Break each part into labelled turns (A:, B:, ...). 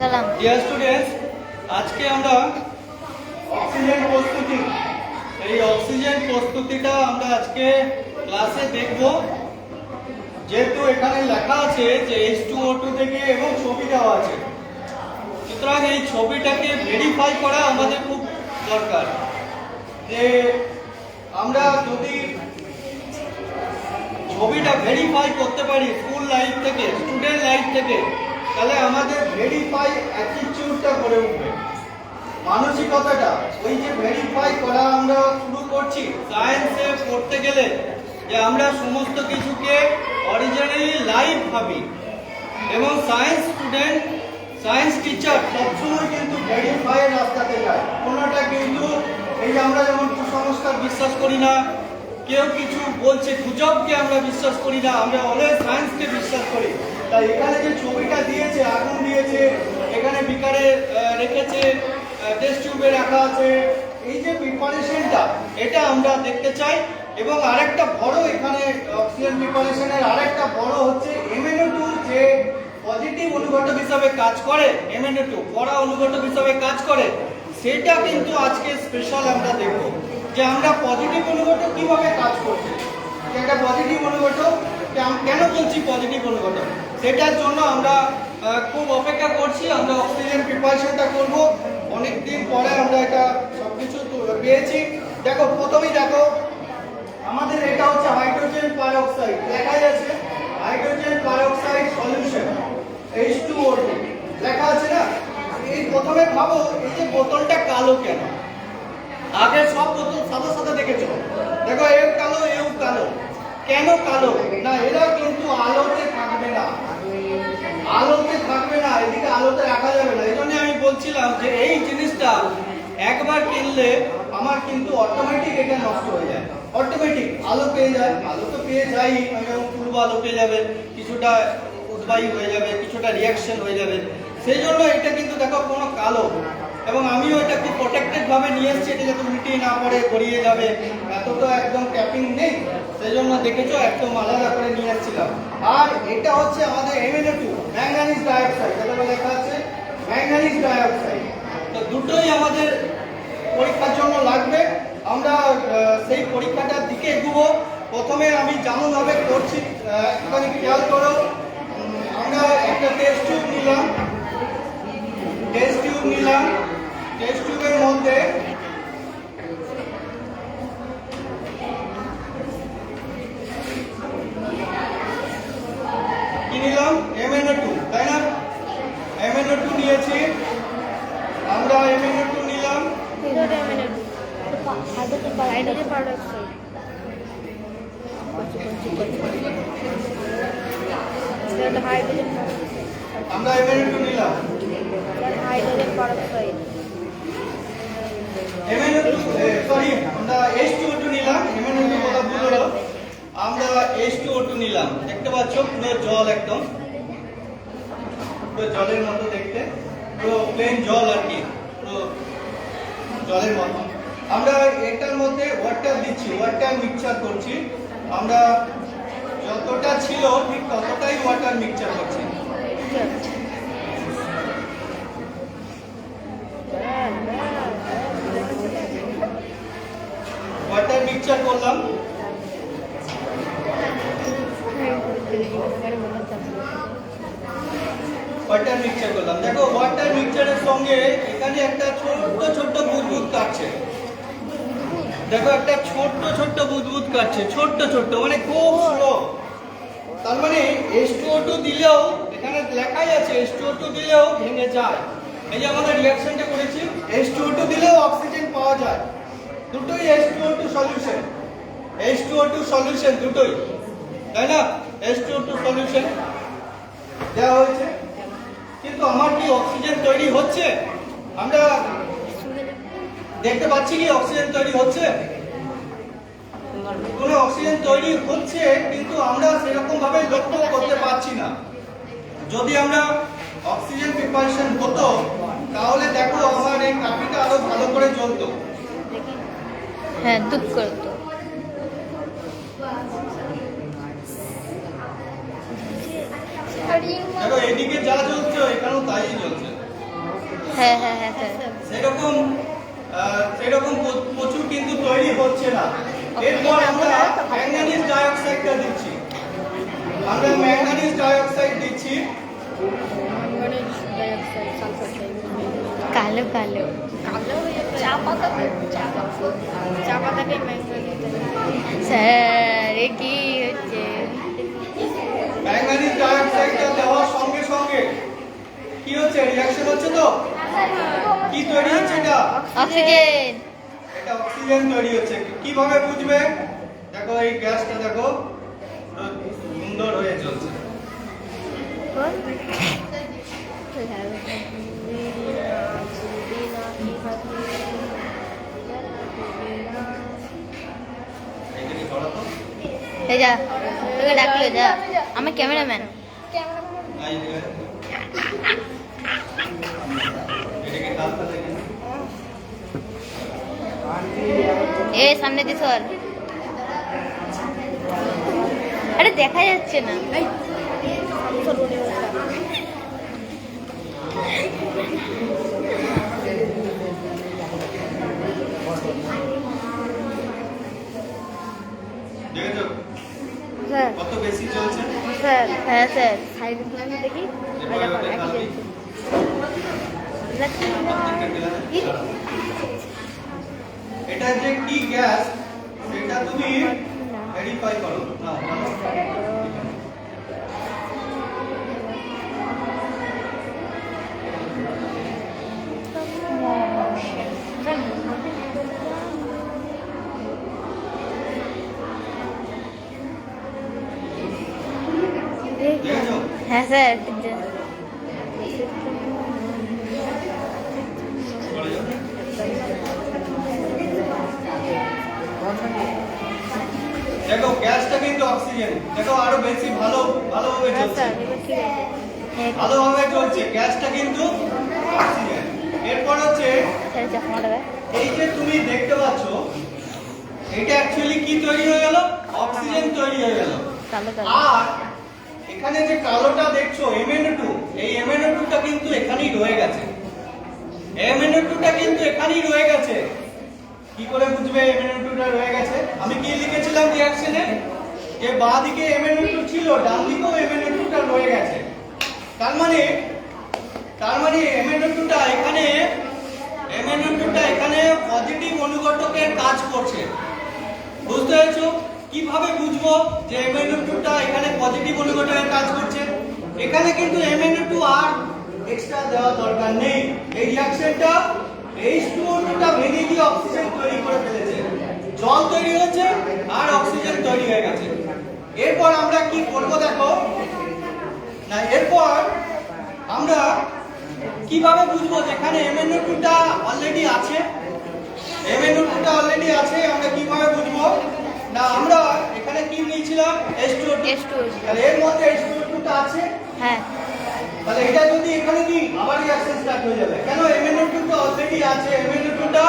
A: Dear students, আজকে আমরা oxygen প্রস্তুতি এই অক্সিজেন প্রস্তুতিটা আমরা আজকে ক্লাসে দেখব। যেহেতু এখানে লেখা আছে যে H2O2 থেকে এবং ছবি দেওয়া আছে, সুতরাং এই ছবিটাকে ভেরিফাই করা আমাদের খুব দরকার। যে আমরা যদি ছবিটা ভেরিফাই করতে পারি স্কুল লাইফ থেকে, স্টুডেন্ট লাইফ থেকে, তাহলে আমাদের ভেরিফাই অ্যাটিটিউডটা গড়ে উঠবে, মানসিকতাটা। ওই যে ভেরিফাই করা আমরা শুরু করছি সায়েন্সে পড়তে গেলে, যে আমরা সমস্ত কিছুকে অরিজিনালি লাইভ ভাবি, এবং সায়েন্স স্টুডেন্ট, সায়েন্স টিচার সবসময় কিন্তু ভেরিফাইয়ের রাস্তাতে যায়। কোনোটা কিন্তু এই যে আমরা যেমন কুসংস্কার বিশ্বাস করি না, কেউ কিছু বলছে গুজবকে আমরা বিশ্বাস করি না, আমরা অলওয়েজ সায়েন্সকে বিশ্বাস করি। তাই এখানে যে ছবিটা দিয়েছে, আগুন দিয়েছে, এখানে বিকারে রেখেছে, টেস্ট টিউবে রাখা আছে, এই যে প্রিপারেশনটা, এটা আমরা দেখতে চাই। এবং আরেকটা বড় এখানে অক্সিজেন প্রিপারেশনের আরেকটা বড় হচ্ছে MnO2, যে পজিটিভ অনুঘটক হিসাবে কাজ করে, MnO2 পড়া অনুঘটক হিসাবে কাজ করে, সেটা কিন্তু আজকে স্পেশাল আমরা দেখব যে আমরা পজিটিভ অনুঘটক কিভাবে কাজ করছে। একটা পজিটিভ অনুঘটক, কেন বলছি পজিটিভ অনুঘটক, সেটার জন্য আমরা খুব অপেক্ষা করছি। আমরা অক্সিজেন প্রিপারেশনটা করব, অনেক দিন পরে আমরা এটা সবকিছু পেয়েছি। দেখো, প্রথমেই দেখো আমাদের এটা হচ্ছে হাইড্রোজেন পারঅক্সাইড, লেখাই আছে হাইড্রোজেন পারঅক্সাইড সলিউশন H2O2 লেখা আছে না। এই প্রথমে ভাবো, এই যে বোতলটা কালো কেন? আগে সব বোতল সাদা সাদা দেখেছো, দেখো এও কালো এও কালো। কেন কালো? না, এরা কিন্তু আলোতে থাকবে না, আলোতে থাকবে না, এদিকে আলোতে রাখা যাবে না। এই জন্য আমি বলছিলাম যে এই জিনিসটা একবার কিনলে আমার কিন্তু অটোমেটিক এটা নষ্ট হয়ে যায়, অটোমেটিক আলো পেয়ে যায়, আলো তো পেয়ে যাই, এবং পূর্ব আলো পেয়ে যাবে, কিছুটা উদ্বায়ী হয়ে যাবে, কিছুটা রিয়াকশন হয়ে যাবে। সেই জন্য এটা কিন্তু দেখো কোনো কালো, এবং আমিও এটা খুব প্রোটেক্টেড ভাবে নিয়ে এসেছি, এটা যাতে উল্টে না পড়ে, গড়িয়ে যাবে, এতটা একদম ট্যাপিং নেই, সেই জন্য দেখেছো একদম আলাদা করে নিয়ে এসেছিলাম। আর এটা হচ্ছে আমাদের MnO2, ম্যাঙ্গানিজ ডাইঅক্সাইড, যেটা লেখা আছে ম্যাঙ্গানিজ ডাইঅক্সাইড। তো দুটোই আমাদের পরীক্ষার জন্য লাগবে, আমরা সেই পরীক্ষাটার দিকে এগোবো। প্রথমে আমি যেমন ভাবে করছি একটুখানি খেয়াল করো। আমরা একটা টেস্ট টিউব নিলাম, টেস্ট টিউবের মধ্যে কি নিলাম? MnO2, তাই না? MnO2 নিয়েছি আমরা, MnO2 নিলাম। আমরা MnO2 নিলাম, আমরা H2O2 নিলাম, MnO2 বলা ভুল হলো, আমরা H2O2 নিলাম। দেখতে পাচ্ছ পুরো জল, একদম পুরো জলের মতো দেখতে, পুরো প্লেন জল আর কি, পুরো জলের মতো। আমরা এটার মধ্যে ওয়াটার দিচ্ছি, ওয়াটার মিক্সচার করছি। আমরা যতটা ছিল ঠিক ততটাই ওয়াটার মিক্সচার করছি। ওয়াটার মিক্সচার করলাম, ওয়াটার মিক্সচার করলাম। দেখো ওয়াটার মিক্সচারের সঙ্গে এখানে একটা ছোট্ট ছোট্ট বুদবুদ কাটছে, দেখো একটা ছোট্ট বুদবুদ কাটছে, ছোট্ট মানে খুব স্লো। তার মানে H2O2 দিলেও, এখানে লেখাই আছে H2O2 দিলেও ভেঙে যায়। এই যে আমাদের রিঅ্যাকশনটা করেছি, H2O2 দিলেও অক্সিজেন পাওয়া যায়, দুটোই H2O2 সলিউশন, H2O2 সলিউশন দুটোই, তাই না? H2O2 সলিউশন দেওয়া হয়েছে, কিন্তু আমার কি অক্সিজেন তৈরি হচ্ছে? আমরা দেখতে পাচ্ছি কি অক্সিজেন তৈরি হচ্ছে? কোনো অক্সিজেন তৈরি হচ্ছে, কিন্তু আমরা সেরকম ভাবে লক্ষ্য করতে পারছি না। যদি আমরা অক্সিজেন প্রিপারেশন হতো, তাহলে দেখো আমার এই কাপিটা আরো ভালো করে জ্বলতো,
B: হ্যাঁ দুঃখ করতো।
A: দেখো এদিকে যা চলছে এখানেও তাই চলছে।
B: হ্যাঁ হ্যাঁ হ্যাঁ স্যার।
A: সেরকম প্রচুর কিন্তু তৈরি হচ্ছে না। এরপর আমরা ম্যাঙ্গানিজ ডাইঅক্সাইডটা দিচ্ছি। আমরা ম্যাঙ্গানিজ ডাইঅক্সাইড দিচ্ছি।
B: কালো কালো স্যার এ কি হচ্ছে?
A: ম্যাঙ্গানিজ ডাইঅক্সাইডটা দেওয়ার সঙ্গে সঙ্গে কি হচ্ছে? রিঅ্যাকশন হচ্ছে তো? কি তৈরি হচ্ছে এটা?
B: অক্সিজেন।
A: এটা অক্সিজেন তৈরি হচ্ছে। কিভাবে বুঝবে? দেখো এই গ্যাসটা দেখো সুন্দর হয়ে চলছে। এদিকে ধরো তো।
B: এই যা তোকে ডাকলো, যা। আমার ক্যামেরাম্যান।
A: এই দিকে। এদিকে কালটা দেখে।
B: এ সামনে দিয়ে সর। আরে দেখা যাচ্ছে না।
A: দেখেছো
B: স্যার
A: কত বেশি চলছে?
B: স্যার হ্যাঁ স্যার।
C: দেখি
A: এরপরে ওটা ঢালবি। এটা যে কি গ্যাস সেটা তুমি ভেরিফাই করো। না দেখেছো?
B: হ্যাঁ স্যার।
A: করে যাও। দেখো গ্যাসটা কিন্তু অক্সিজেন। দেখো আরো বেশি ভালোভাবে চলছে। ভালোভাবে চলছে গ্যাসটা কিন্তু অক্সিজেন। এরপর হচ্ছে এই যে তুমি দেখতে পাচ্ছ এটা অ্যাকচুয়ালি কি তৈরি হয়ে গেল? অক্সিজেন তৈরি হয়ে গেল। আর এখানে যে কালোটা দেখছো MnO2, এই MnO2টা কিন্তু এখানেই রয়ে গেছে। MnO2টা কিন্তু এখানেই রয়ে গেছে। কি করে বুঝবে MnO2টা রয়ে গেছে? আমি কি লিখেছিলাম রিঅ্যাকশনে? যে বাঁ দিকে MnO2 ছিল, ডান দিকেও MnO2টা রয়ে গেছে। তার মানে MnO2টা এখানে পজিটিভ অনুঘটকের কাজ করছে। বুঝতে পেরেছো? কিভাবে বুঝবো যে MnO2টা এখানে পজিটিভ অনুঘটকের কাজ করছে? এখানে কিন্তু MnO2 আর এক্সট্রা দেওয়া দরকার নেই। এই রিঅ্যাকশনটা H2O2টা ভেঙে গিয়ে অক্সিজেন তৈরি করে ফেলেছে। জল তৈরি হয়েছে আর অক্সিজেন তৈরি হয়ে গেছে। এরপর আমরা কি করব দেখো না, এরপর আমরা কিভাবে বুঝবো যেখানে MnO2টা অলরেডি আছে? MnO2টা অলরেডি আছে আমরা কিভাবে বুঝবো? না আমরা এখানে কি নিয়েছিলাম? H2O2। তাহলে এর মধ্যে H2O2টা আছে।
B: হ্যাঁ
A: তাহলে এটা যদি এখানে কি আবার রিঅ্যাকশন স্টার্ট হয়ে যাবে। কেন? MnO2টা অলরেডি আছে। MnO2টা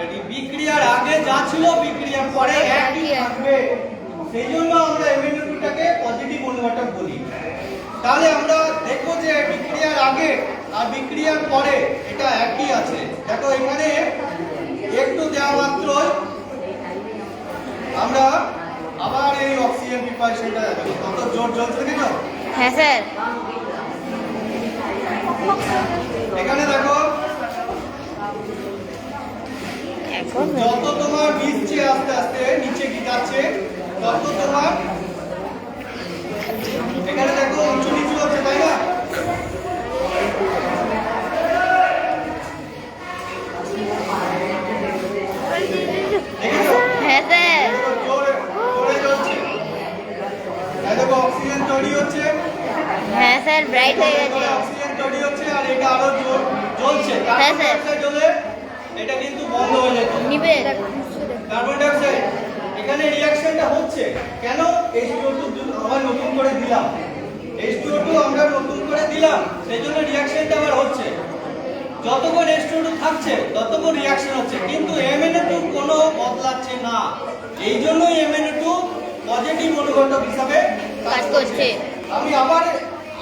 A: এই বিক্রিয়ার আগে যা ছিল বিক্রিয়ার পরে একই থাকবে। সেইজন্য আমরা MnO2টাকে পজিটিভ অনুঘটক বলি। তাহলে আমরা দেখবো যে বিক্রিয়ার আগে আর বিক্রিয়ার পরে এটা একই আছে। দেখো এখানে একটু দেওয়া মাত্রই আমরা আবার এই অক্সিজেন প্রিপারেশনটা দেখো কত জোর জ্বলছে। দেখেছো?
B: হ্যাঁ স্যার।
A: এখানে দেখো
B: এখন
A: যত তোমার ভিজছে আস্তে আস্তে নিচে কি যাচ্ছে তত তোমার এখানে দেখো উঁচু নিচু হচ্ছে, তাই না? দেখেছো?
B: হ্যাঁ স্যার।
A: জোরে জোরে জ্বলছে। এই দেখো অক্সিজেন তৈরি হচ্ছে।
B: হ্যাঁ স্যার ব্রাইট হয়ে গেছে।
A: অক্সিজেন তৈরি হচ্ছে আর এটা আরো জ্বলছে।
B: হ্যাঁ,
A: কার্বন
B: স্যার।
A: ডাইঅক্সাইড হলে এটা কিন্তু বন্ধ হয়ে যেত।
B: নিবে।
A: কার্বন ডাইঅক্সাইড এখানে রিঅ্যাকশনটা হচ্ছে কেন? H2O2 আবার নতুন করে দিলাম। H2O2 আমরা নতুন করে দিলাম সেজন্য রিঅ্যাকশনটা আবার হচ্ছে। যতক্ষণ H2O2 থাকছে ততক্ষণ রিঅ্যাকশন হচ্ছে, কিন্তু MnO2 কোনো বদলাচ্ছে না। এই জন্যই MnO2 পজিটিভ অনুঘটক হিসাবে
B: কাজ করছে।
A: আমি আবার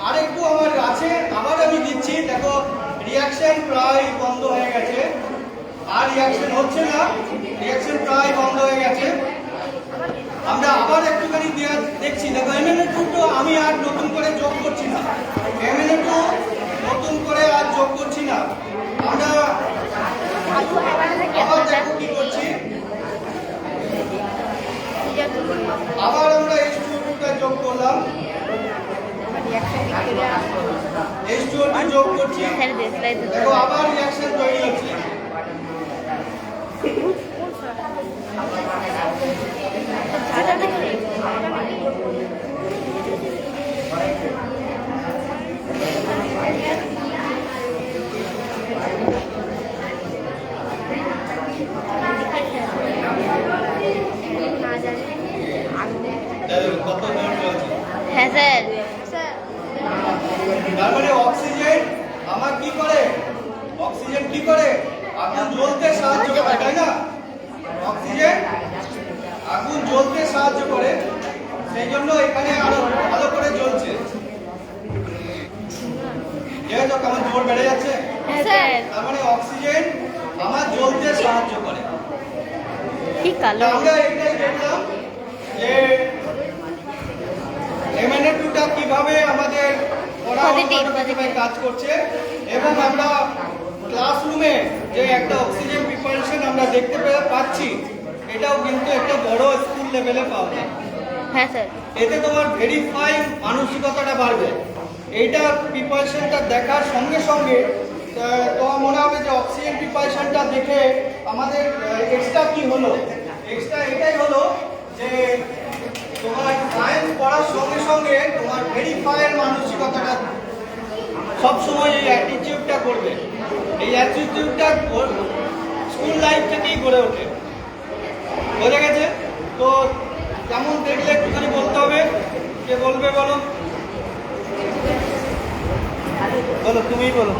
A: আরেকটু আমার আছে আবার আমি দিচ্ছি। দেখো রিয়াকশন প্রায় বন্ধ হয়ে গেছে, আর রিয়াকশন হচ্ছে না, রিয়াকশন প্রায় বন্ধ হয়ে গেছে। আমরা আবার একটুখানি দেখছি, দেখো MnO2 তো আমি আর নতুন করে যোগ করছি না, MnO2 নতুন করে আর যোগ করছি না। আমরা আবার দেখো কি করছি, আবার আমরা H2O2 যোগ করলাম, H2O2 যোগ করছি,
B: স্যার দেশলাই তো
A: দেখো আবার রিঅ্যাকশন তৈরি হচ্ছে। কত দূর চলছে?
B: হ্যাঁ স্যার।
A: তার মানে অক্সিজেন আমার কি করে, অক্সিজেন কি করে, আগুন জ্বলতে সাহায্য করে, তাই না? অক্সিজেন আগুন জ্বলতে সাহায্য করে, সেই জন্য এখানে আরো ভালো করে জ্বলছে। দেখো কেমন জোর বেড়ে যাচ্ছে।
B: হ্যাঁ স্যার।
A: তার মানে অক্সিজেন আমার জ্বলতে সাহায্য করে।
B: কি কালো।
A: আমরা এটাই দেখলাম যে MnO2টা কিভাবে আমাদের পড়াশোনায় কাজ করছে, এবং আমরা ক্লাসরুমে যে একটা অক্সিজেন প্রিপারেশন আমরা দেখতে পাচ্ছি, এটাও কিন্তু একটা বড় স্কুল লেভেলে পাওয়া যায়।
B: হ্যাঁ স্যার।
A: এতে তোমার ভেরিফাই মানসিকতাটা বাড়বে। এইটা প্রিপারেশনটা দেখার সঙ্গে সঙ্গে তোমার মনে হবে যে অক্সিজেন প্রিপারেশনটা দেখে আমাদের এক্সট্রা কি হলো, এক্সট্রা এটাই হলো যে তোমার সায়েন্স পড়ার সঙ্গে সঙ্গে তোমার ভেরিফাইয়ের মানসিকতাটা সবসময় এই অ্যাটিটিউডটা করবে। এই অ্যাটিটিউডটা স্কুল লাইফ থেকেই গড়ে ওঠে। বোঝা গেছে তো? কেমন দেখলে একটুখানি বলতে হবে, কে বলবে বলো, বলো তুমিই বলো,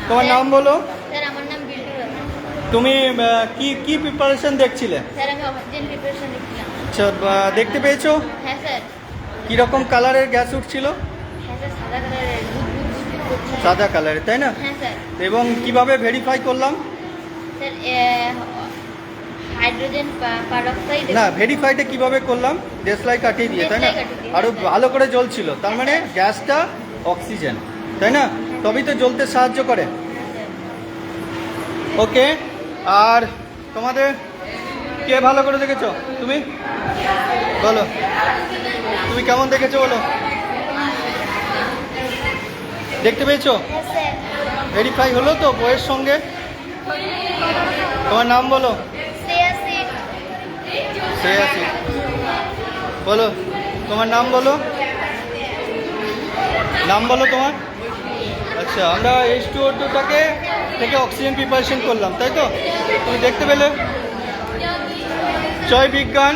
A: তোমার নাম বলো।
B: স্যার আমার নাম বিল্টু রহমান।
A: তুমি কি কি প্রিপারেশন দেখছিলে?
B: স্যার আমি অক্সিজেন প্রিপারেশন দেখছিলাম।
A: আচ্ছা, দেখতে পেয়েছো
B: হ্যাঁ স্যার।
A: কিরকম কালারের গ্যাস উঠছিল?
B: হ্যাঁ স্যার, সাদা কালারের দুধ।
A: সাদা কালারের, তাই না?
B: হ্যাঁ স্যার।
A: এবং কিভাবে ভেরিফাই করলাম?
B: Sir hydrogen peroxide.
A: না, ভেরিফাইটা কিভাবে করলাম? দেশলাই কাটিয়ে দিয়ে, তাই না?
B: দেশলাই কাটিয়ে দিয়ে,
A: আরো
B: হ্যাঁ,
A: ভালো করে জ্বলছিল, তার মানে গ্যাসটা অক্সিজেন, তাই না? তবেই তো জ্বলতে সাহায্য করে। ওকে, আর তোমাদের কে ভালো করে দেখেছো? তুমি বলো, তুমি কেমন দেখেছো বলো, দেখতে পেয়েছো?
B: হ্যাঁ স্যার।
A: ভেরিফাই হলো তো বইয়ের সঙ্গে? তোমার নাম বলো। শ্রেয়াসী। বলো তোমার নাম বলো, নাম বলো তোমার। আচ্ছা, আমরা H2O2টাকে থেকে অক্সিজেন প্রিপারেশন করলাম, তাই তো? তুমি দেখতে পেলে? জয় বিজ্ঞান।